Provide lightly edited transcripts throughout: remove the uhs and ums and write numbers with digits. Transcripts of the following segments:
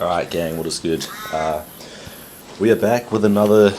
Alright gang, what is good? We are back with another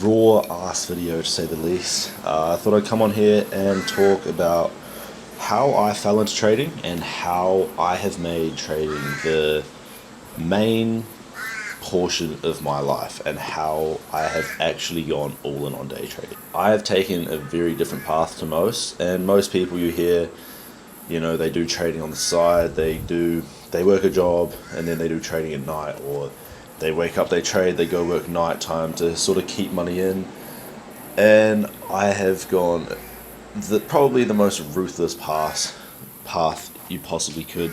raw ass video, to say the least. I thought I'd come on here and talk about how I fell into trading and how I have made trading the main portion of my life and how I have actually gone all in on day trading. I have taken a very different path to most, and most people you hear, you know, they do trading on the side, they work a job and then they do trading at night, or they wake up, they trade, they go work night time to sort of keep money in. And I have gone probably the most ruthless path you possibly could,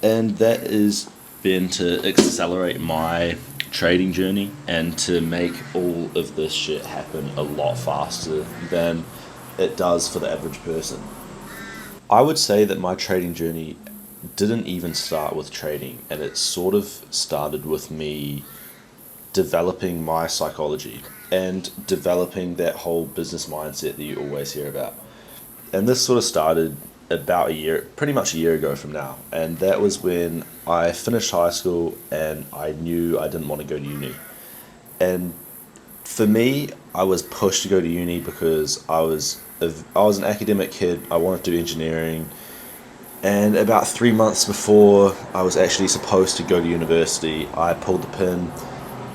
and that is been to accelerate my trading journey and to make all of this shit happen a lot faster than it does for the average person. I would say that my trading journey didn't even start with trading, and it sort of started with me developing my psychology and developing that whole business mindset that you always hear about. And this sort of started about pretty much a year ago from now, and that was when I finished high school and I knew I didn't want to go to uni. And for me, I was pushed to go to uni because I was an academic kid. I wanted to do engineering, and about 3 months before I was actually supposed to go to university, I pulled the pin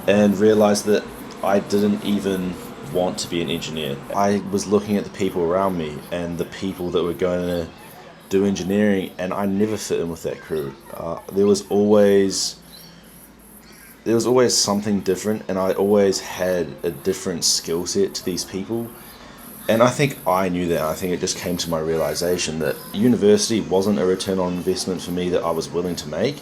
and realized that I didn't even want to be an engineer. I was looking at the people around me and the people that were going to do engineering, and I never fit in with that crew. There was always something different, and I always had a different skill set to these people. And I think I knew that. I think it just came to my realization that university wasn't a return on investment for me that I was willing to make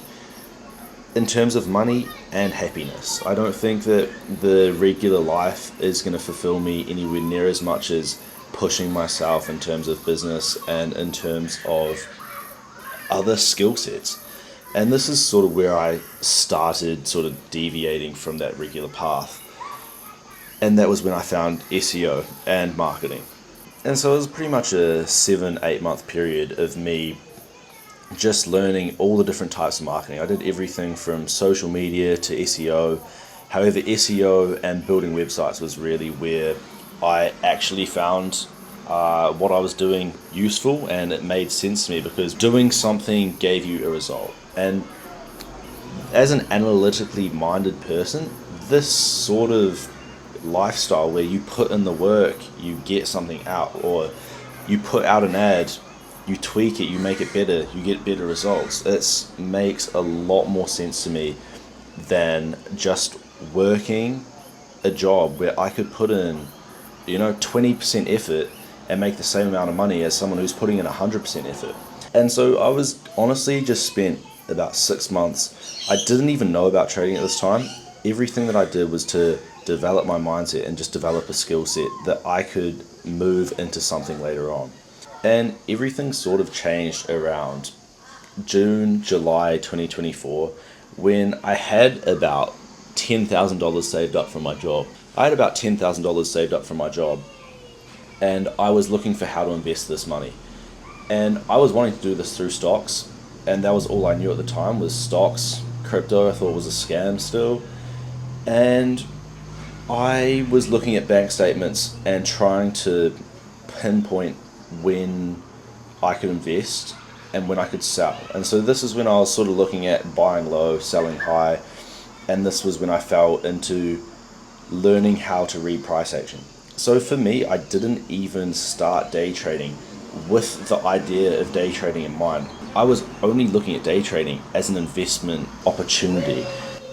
in terms of money and happiness. I don't think that the regular life is going to fulfill me anywhere near as much as pushing myself in terms of business and in terms of other skill sets. And this is sort of where I started sort of deviating from that regular path. And that was when I found SEO and marketing. And so it was pretty much a 7-8 month period of me just learning all the different types of marketing. I did everything from social media to SEO. However, SEO and building websites was really where I actually found what I was doing useful, and it made sense to me because doing something gave you a result. And as an analytically minded person, this sort of lifestyle where you put in the work, you get something out, or you put out an ad, you tweak it, you make it better, you get better results. It makes a lot more sense to me than just working a job where I could put in, 20% effort and make the same amount of money as someone who's putting in 100% effort. And so I was honestly just spent about 6 months. I didn't even know about trading at this time. Everything that I did was to develop my mindset and just develop a skill set that I could move into something later on. And everything sort of changed around June, July 2024, when I had about $10,000 saved up from my job. And I was looking for how to invest this money. And I was wanting to do this through stocks, and that was all I knew at the time was stocks. Crypto I thought was a scam still. And I was looking at bank statements and trying to pinpoint when I could invest and when I could sell. And so this is when I was sort of looking at buying low, selling high, and this was when I fell into learning how to read price action. So for me, I didn't even start day trading with the idea of day trading in mind. I was only looking at day trading as an investment opportunity,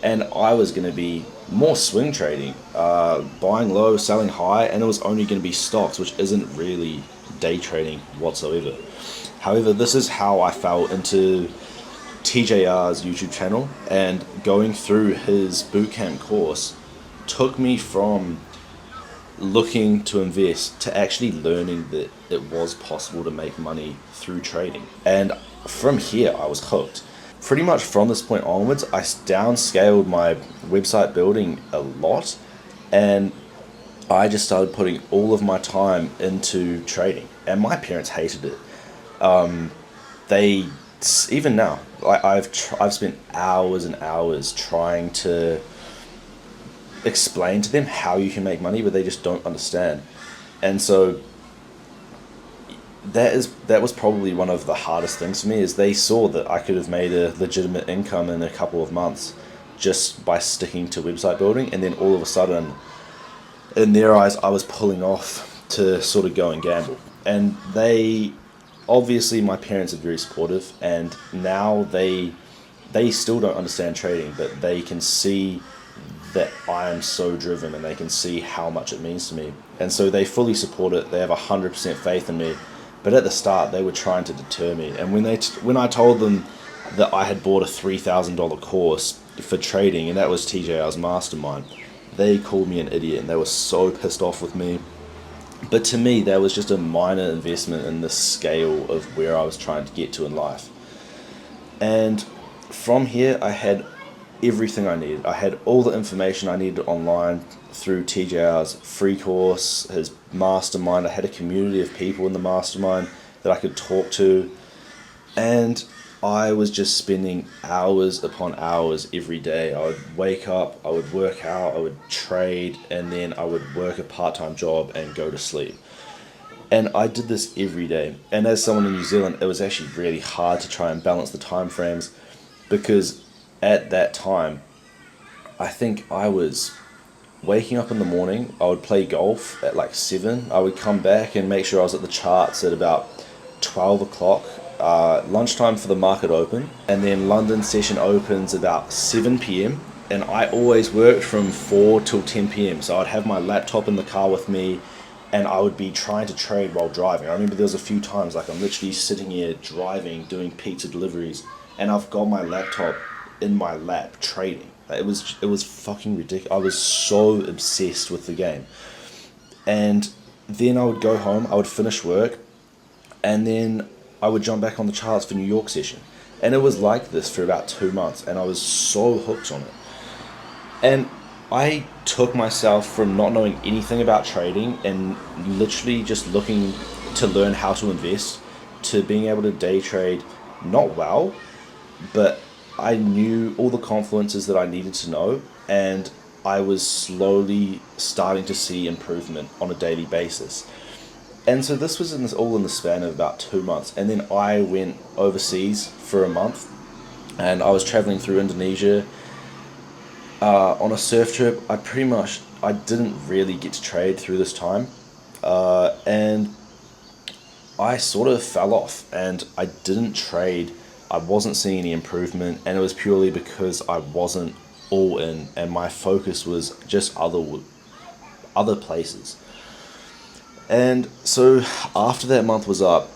and I was going to be more swing trading, buying low, selling high, and it was only going to be stocks, which isn't really day trading whatsoever. However, this is how I fell into TJR's YouTube channel, and going through his bootcamp course took me from looking to invest to actually learning that it was possible to make money through trading. And from here, I was hooked. Pretty much from this point onwards, I downscaled my website building a lot, and I just started putting all of my time into trading. And my parents hated it. They even now, I've spent hours and hours trying to explain to them how you can make money, but they just don't understand. And so that was probably one of the hardest things for me, is they saw that I could have made a legitimate income in a couple of months just by sticking to website building, and then all of a sudden, in their eyes, I was pulling off to sort of go and gamble. And they, obviously, my parents are very supportive, and now they still don't understand trading, but they can see that I am so driven, and they can see how much it means to me. And so they fully support it. They have 100% faith in me. But at the start, they were trying to deter me. And when I told them that I had bought a $3,000 course for trading, and that was TJR's mastermind, they called me an idiot, and they were so pissed off with me. But to me, that was just a minor investment in the scale of where I was trying to get to in life. And from here, I had everything I needed. I had all the information I needed online through TJR's free course, his mastermind. I had a community of people in the mastermind that I could talk to. And I was just spending hours upon hours every day. I would wake up, I would work out, I would trade, and then I would work a part-time job and go to sleep. And I did this every day. And as someone in New Zealand, it was actually really hard to try and balance the time frames, because at that time, I think I was waking up in the morning. I would play golf at like 7. I would come back and make sure I was at the charts at about 12 o'clock. Lunchtime for the market open, and then London session opens about 7 p.m. and I always worked from 4 till 10 p.m. So I'd have my laptop in the car with me, and I would be trying to trade while driving. I remember there was a few times, like I'm literally sitting here driving, doing pizza deliveries, and I've got my laptop in my lap trading. It was fucking ridiculous. I was so obsessed with the game. And then I would go home, I would finish work, and then I would jump back on the charts for New York session. And it was like this for about 2 months, and I was so hooked on it. And I took myself from not knowing anything about trading and literally just looking to learn how to invest, to being able to day trade, not well, but I knew all the confluences that I needed to know, and I was slowly starting to see improvement on a daily basis. And so this was all in the span of about 2 months. And then I went overseas for a month, and I was traveling through Indonesia on a surf trip. I didn't really get to trade through this time. And I sort of fell off, and I didn't trade. I wasn't seeing any improvement, and it was purely because I wasn't all in, and my focus was just other places. And so after that month was up,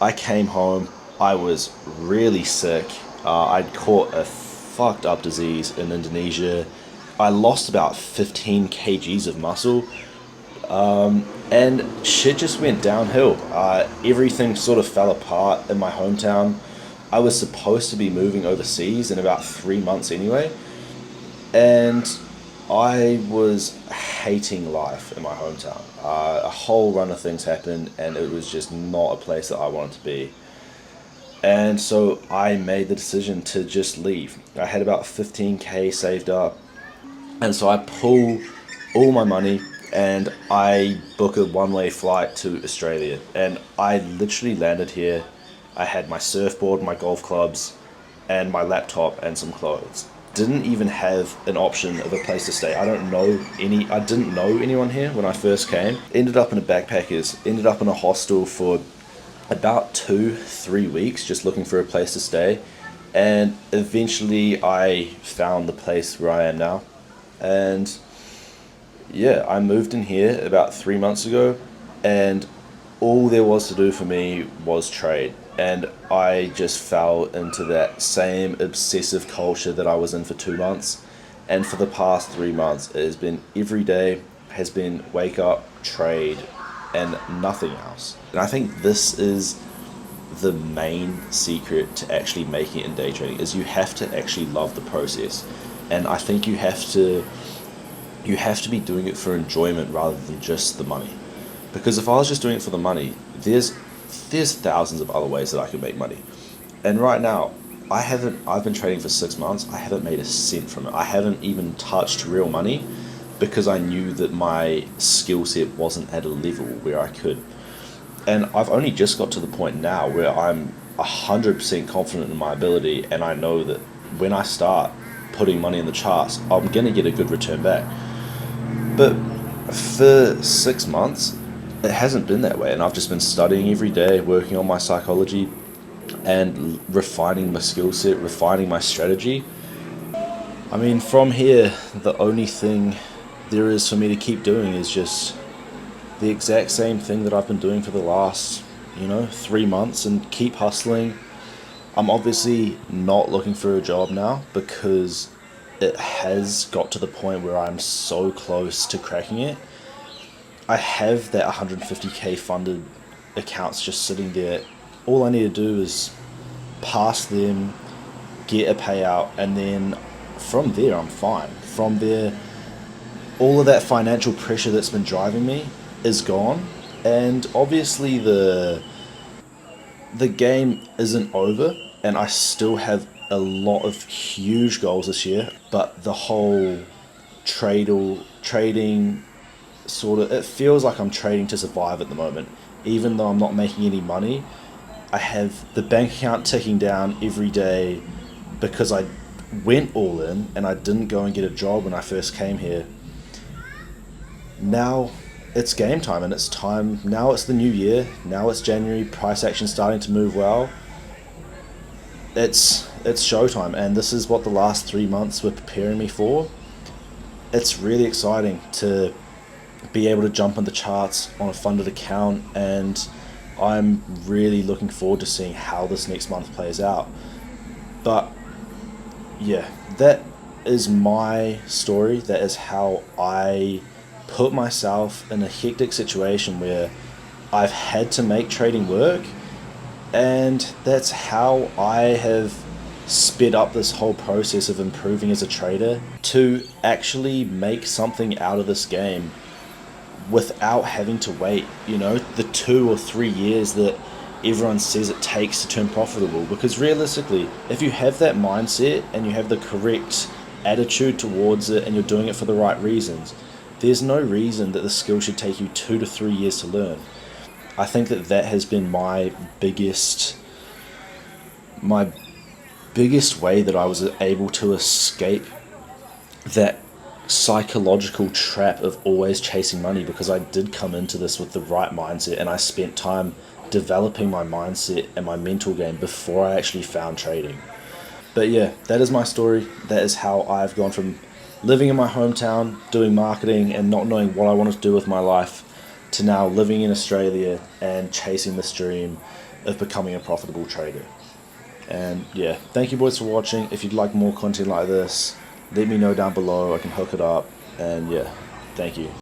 I came home. I was really sick. I'd caught a fucked up disease in Indonesia. I lost about 15 kgs of muscle. And shit just went downhill. Everything sort of fell apart in my hometown. I was supposed to be moving overseas in about 3 months anyway. And I was hating life in my hometown. A whole run of things happened, and it was just not a place that I wanted to be. And so I made the decision to just leave. I had about 15k saved up, and so I pull all my money and I book a one-way flight to Australia. And I literally landed here. I had my surfboard, my golf clubs, and my laptop and some clothes. Didn't even have an option of a place to stay. I didn't know anyone here when I first came. Ended up in a backpackers, ended up in a hostel for about 2-3 weeks, just looking for a place to stay. And eventually I found the place where I am now. And yeah, I moved in here about 3 months ago, and all there was to do for me was trade. And I just fell into that same obsessive culture that I was in for 2 months. And for the past 3 months, it has been every day has been wake up, trade, and nothing else. And I think this is the main secret to actually making it in day trading, is you have to actually love the process. And I think you have to be doing it for enjoyment rather than just the money. Because if I was just doing it for the money, there's thousands of other ways that I could make money. And right now, I've been trading for 6 months. I haven't made a cent from it. I haven't even touched real money because I knew that my skill set wasn't at a level where I could. And I've only just got to the point now where I'm 100% confident in my ability, and I know that when I start putting money in the charts, I'm going to get a good return back. But for 6 months, it hasn't been that way, and I've just been studying every day, working on my psychology, and refining my skill set, refining my strategy. I mean, from here, the only thing there is for me to keep doing is just the exact same thing that I've been doing for the last, 3 months, and keep hustling. I'm obviously not looking for a job now because it has got to the point where I'm so close to cracking it. I have that 150k funded accounts just sitting there. All I need to do is pass them, get a payout, and then from there I'm fine. From there, all of that financial pressure that's been driving me is gone, and obviously the game isn't over, and I still have a lot of huge goals this year. But the whole trading sort of, it feels like I'm trading to survive at the moment, even though I'm not making any money. I have the bank account ticking down every day because I went all in and I didn't go and get a job when I first came here. Now it's game time, and it's time. Now it's the new year. Now it's January. Price action starting to move well. It's showtime, and this is what the last 3 months were preparing me for. It's really exciting to be able to jump on the charts on a funded account, and I'm really looking forward to seeing how this next month plays out. But yeah, that is my story. That is how I put myself in a hectic situation where I've had to make trading work, and that's how I have sped up this whole process of improving as a trader to actually make something out of this game without having to wait, the 2 or 3 years that everyone says it takes to turn profitable. Because realistically, if you have that mindset and you have the correct attitude towards it and you're doing it for the right reasons, there's no reason that the skill should take you 2 to 3 years to learn. I think that has been my biggest way that I was able to escape that psychological trap of always chasing money, because I did come into this with the right mindset, and I spent time developing my mindset and my mental game before I actually found trading. But yeah, that is my story. That is how I've gone from living in my hometown, doing marketing and not knowing what I wanted to do with my life, to now living in Australia and chasing this dream of becoming a profitable trader. And yeah, thank you boys for watching. If you'd like more content like this, let me know down below. I can hook it up. And yeah, thank you.